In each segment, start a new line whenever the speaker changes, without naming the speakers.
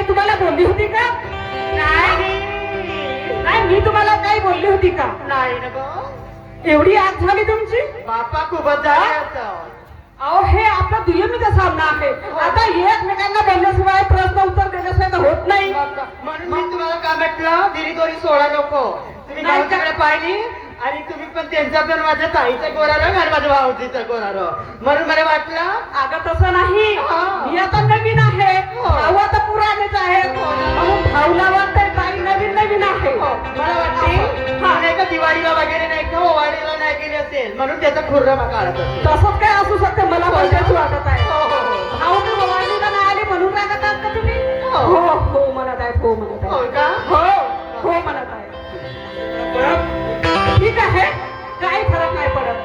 तुम्हाला बोलली होती का?
नाही
नाही, मी तुम्हाला काही बोलली होती का?
नाही ना गो.
एवढी आग झाली तुमची?
बापा खूपच झाले आता.
अहो, हे आपला दुय्यमीचा सामना आहे. आता एकमेकांना बोलल्याशिवाय प्रश्न उत्तर देण्याशिवाय तर होत नाही.
म्हणून मी तुम्हाला काय म्हटलं, दिली दोरी सोडा नको. तुम्ही
नाही का?
गावच्याकडे पाहिली आणि तुम्ही पण त्यांचा पण माझ्या ताईचा गोरा रंग आणि माझ्या भाऊजीचा गोरा रंग, म्हणून मला वाटलं.
अगं तसं नाही,
हा.
मी आता नवीन आहे,
हो.
भाऊ आता पुराणेच आहे, म्हणून भाऊला वाटतंय ताई नवीन नवीन आहे.
मला वाटते हा नाही का दिवाळीला वगैरे नाही का ओवाळीला नाही गेले असेल म्हणून त्याचा खुर्रमा काढत असेल.
तसंच काय असू शकतं, मला पण तेच वाटत आहे.
हो, हो, हो.
भाऊ तर भवानीला नाही आली म्हणून रागत आहात का तुम्ही?
हो.
हो हो म्हणत आहेत, हो म्हणत
हो
आहेत,
का?
हो हो म्हणत आहे. ठीक आहे, काही फरक नाही पडत.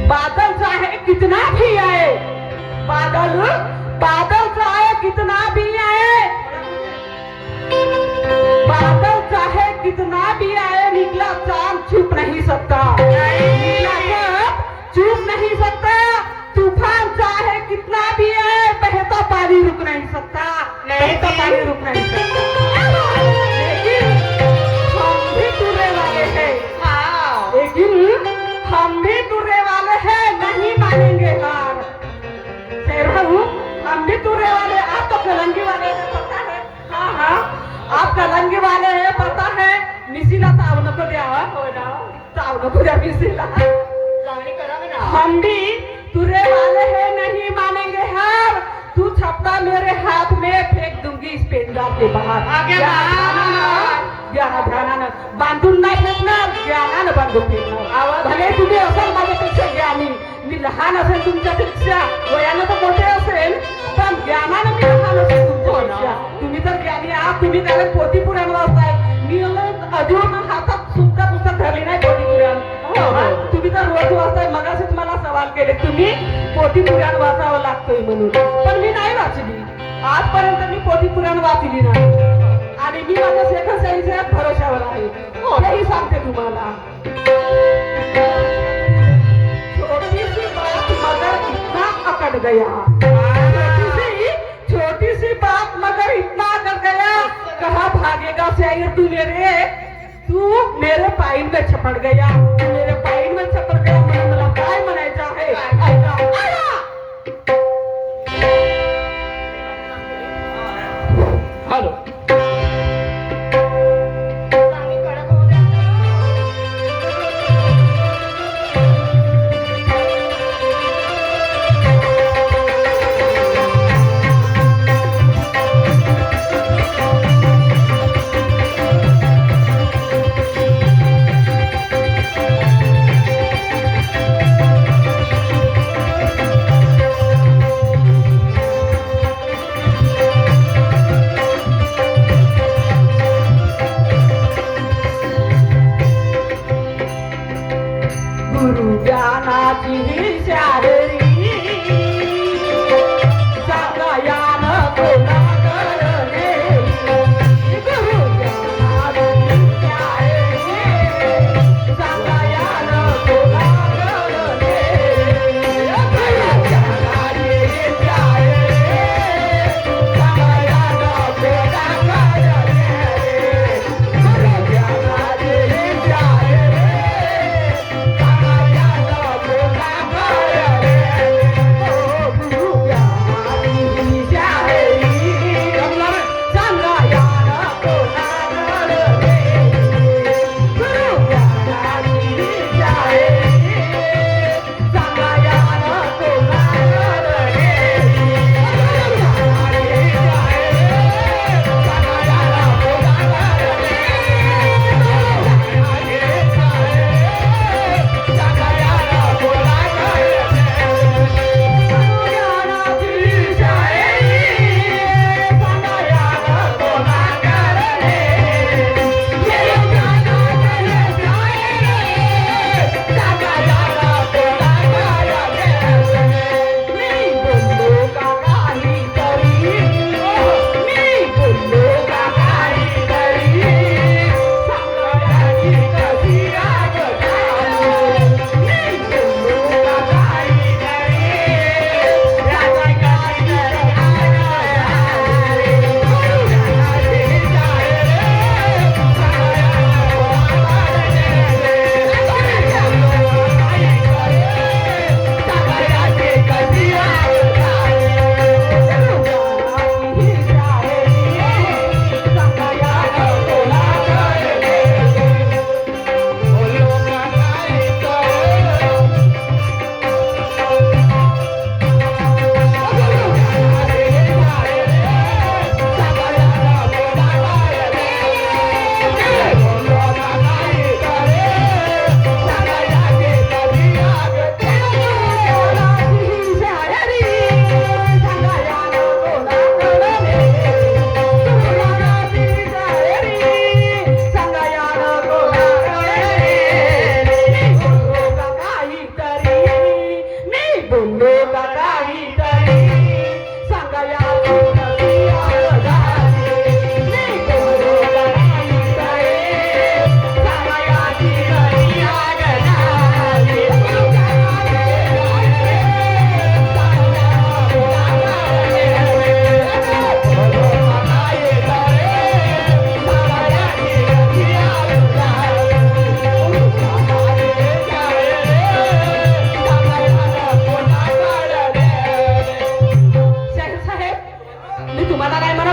बादल चाहे कितना भी आए, बादल बादल चाहे कितना भी आए, बादल चाहे कितना भी आए, निकला चांद छुप नहीं सकता, निकला चांद छुप नहीं सकता, तूफान चाहे कितना भी आए, बहता पानी रुक नहीं सकता, बहता पानी रुक नहीं सकता, लेकिन हम भी टूटने वाले हैं,
हाँ.
लेकिन हम भी टूटने वाले हैं, नहीं मानेंगे हार. कह रहा हूँ, हम भी टूटने वाले, आप तो कलंगी वाले हैं, पता है. हाँ हाँ, आप कलंगी वाले हैं, पता है. मिसीला ताव नको द्या, हो ना, ताव नको द्या मिसीला.
चांगली करा ना.
हम भी तुरे वाले हैं, नहीं मानेंगे हार. तू छपटा मेरे हाथ में फेंक दूंगी इस पेंडा के बाहर.
आगे बाहर.
ध्यानानं बांधून नाही फेकणार, ज्ञानानं बांधून फेकणार. भले तुम्ही असाल माझ्यापेक्षा ज्ञानी, मी लहान असेल तुमच्यापेक्षा, वयानं तर मोठे असेल, पण ज्ञानानं मी लहान असेल तुमच्यापेक्षा. तुम्ही तर ज्ञानी आहात, तुम्ही त्याला पोथी पुराण वाचताय, मी अजून हातात सुद्धा पुस्तक धरली नाही पोथी पुराण. तुम्ही तर रोज वाचताय. मगाशीच मला सवाल केले तुम्ही पोथी पुराण वाचावं लागतोय म्हणून, पण मी नाही वाचली आजपर्यंत. मी पोथी पुराण वाचली नाही आणि मी माझ्या शेखर साईच्या भरोशावर आहे, हेही सांगते तुम्हाला. छोटी सी बात मगर इतना अकड़ गया, छोटी सी बात मगर इतना अकड़ गया, कहाँ भागेगा शायर तू मेरे पाइन में छपड़ गया, तू मेरे पाइन में छपड़ गया. म्हणून मला काय म्हणायचं आहे ऐका. हॅलो,
चांगली कडक होऊ द्या.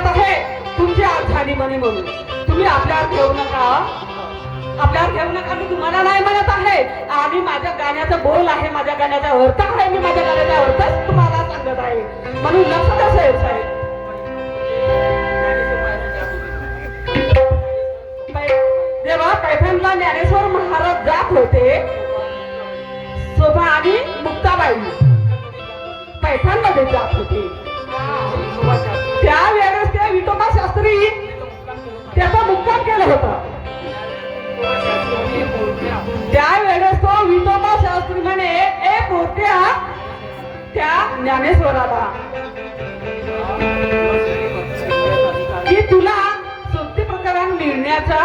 म्हणत आहे तुमची आज झाली म्हणे म्हणून तुम्ही आपल्यावर घेऊ नका. आपल्यावर घेऊ नका मी तुम्हाला नाही म्हणत आहे. आणि माझ्या गाण्याचा बोल आहे, माझ्या गाण्याचा अर्थ आहे, मी माझ्या गाण्याचा अर्थच तुम्हाला सांगत आहे. म्हणून लक्ष द्या साहेब. जेव्हा पैठणला ज्ञानेश्वर महाराज जात होते शोभा आणि मुक्ताबाई पैठणमध्ये जात होते. त्यावेळेस ते विठोबा शास्त्री त्याचा मुक्काम केलं होतं. त्यावेळेस तो विठोबा शास्त्री म्हणे ए पोट्या त्या ज्ञानेश्वराला की तुला सोप्ती प्रकरण मिळण्याचा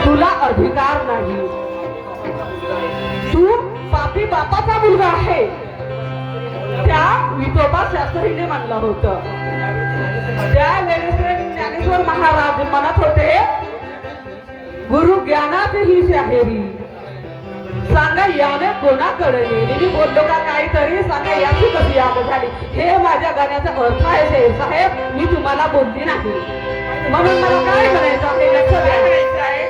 तुला अधिकार नाही. तू पापी बापाचा मुलगा आहे. त्या विठोबा शास्त्रीने म्हणलं होतं. त्यावेळेस ज्ञानेश्वर महाराज म्हणत होते गुरु ज्ञानात ही शाहिरी सांगा याने कोणाकडे नेली. मी बोललो का काहीतरी सांगा याची कशी याद झाली. हे माझ्या गाण्याचा अर्थ आहे साहेब. मी तुम्हाला बोलली नाही म्हणून मला काय म्हणायचं आहे लक्ष द्यायचं आहे.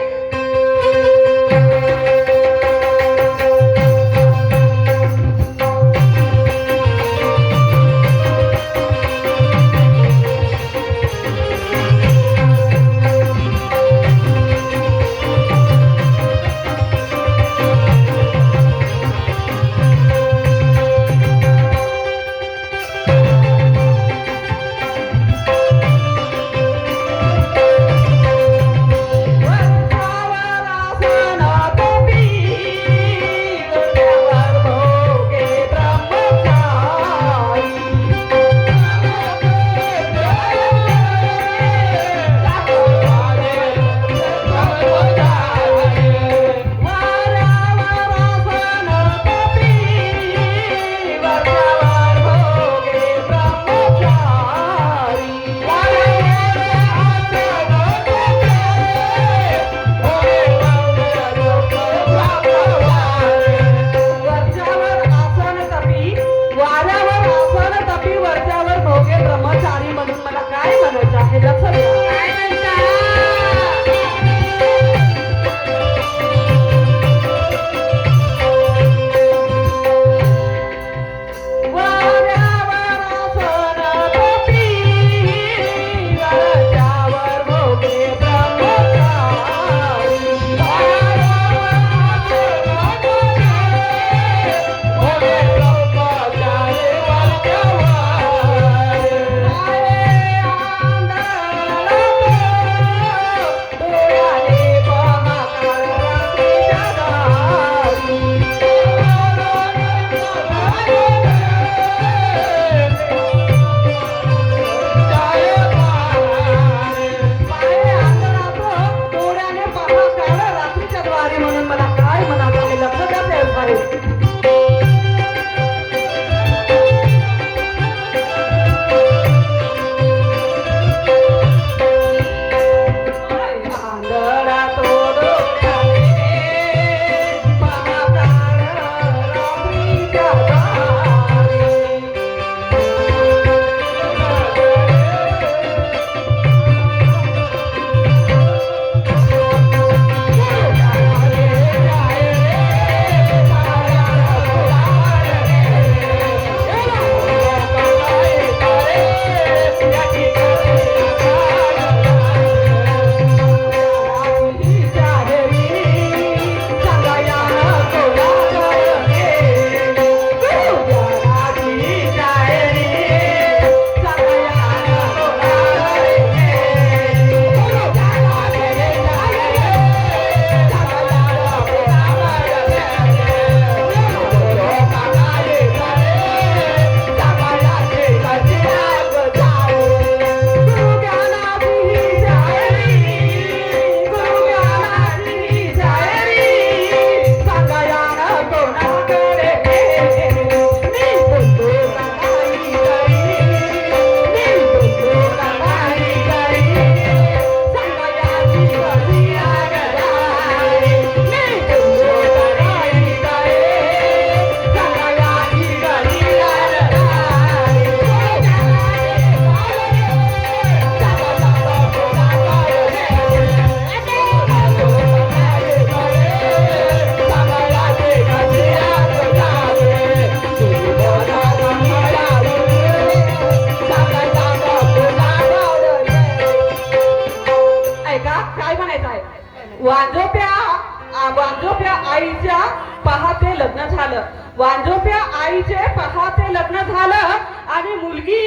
वांजोप्या आईच्या पहाटे लग्न झालं. वांजोप्या आईचे पहाटे लग्न झालं आणि मुलगी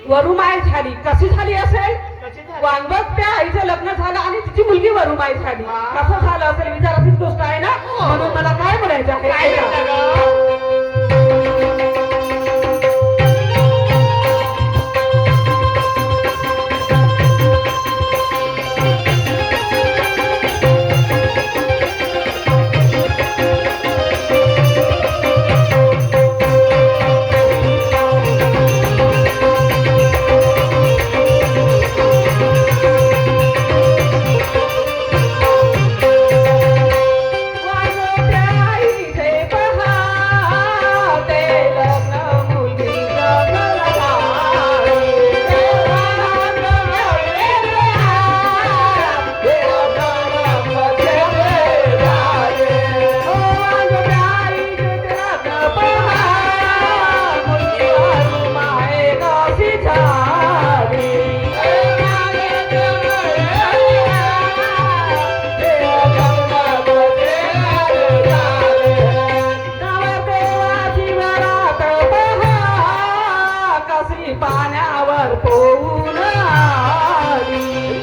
वरुमाय झाली. कशी झाली असेल?
कशी झाली?
वांजोप्या आईचं लग्न झालं आणि तिची मुलगी वरुमाय झाली.
हा.
कसं झालं असेल विचाराचीच गोष्ट आहे ना.
हो.
म्हणून मला काय म्हणायचं
काय
आहे
म्हणता गं?
वांजोप्या आईचे पहाटे लग्न मुलगी पाण्यावर पोहून आली.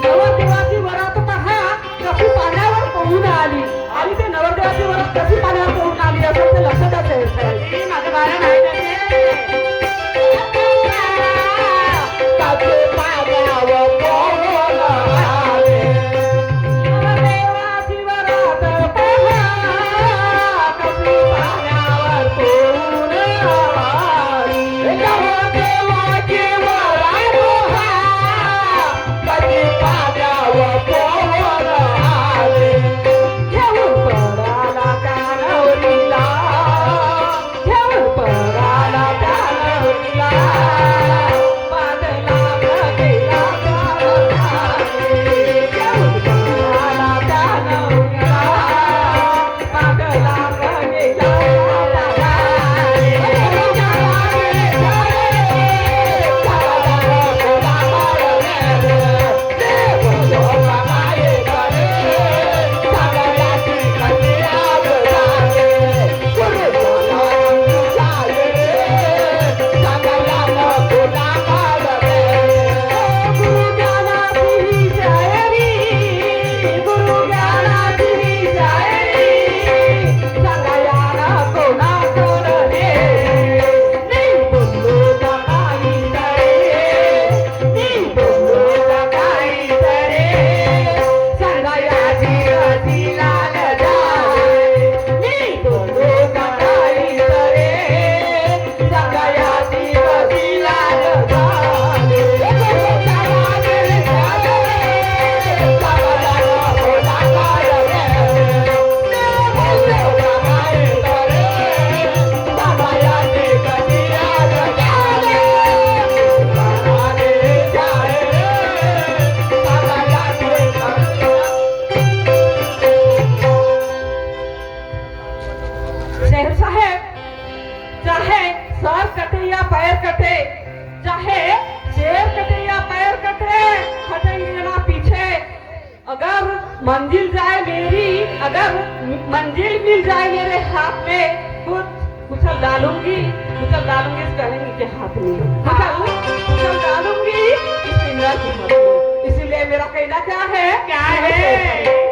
नवरदेवाची वरात पहा कशी पाण्यावर पोहून आली. आणि ते नवरदेवाची वरात कशी पाण्यावर पोहून आली असेल ते लक्षात असेल.
ही माझं बाळा माहित असेल.
नवरदेवाची वरात पहा कशी पाण्यावर पोहून आली. नवरदेवाची वरात पहा कशी पाण्यावर पोहून आली. घेऊन पराला त्या नवरीला, घेऊन पराला त्या नवरीला, पादला गेला गावाला. घेऊन पराला त्या नवरीला, पादला गेला शेर साहेब, चाहे सर कटे या पैर कटे, चाहे शेर कटे या पैर कटे, हटेंगे ना पीछे. अगर मंजिल जाए मेरी, अगर मंजिल मिल जाए मेरे हाथ में, कुछ उछल डालूंगी इस करेंगे के हाथ में. उछल डालूंगी इस इंद्रा की हाथ में. इसीलिए मेरा कहना क्या है?
क्या है?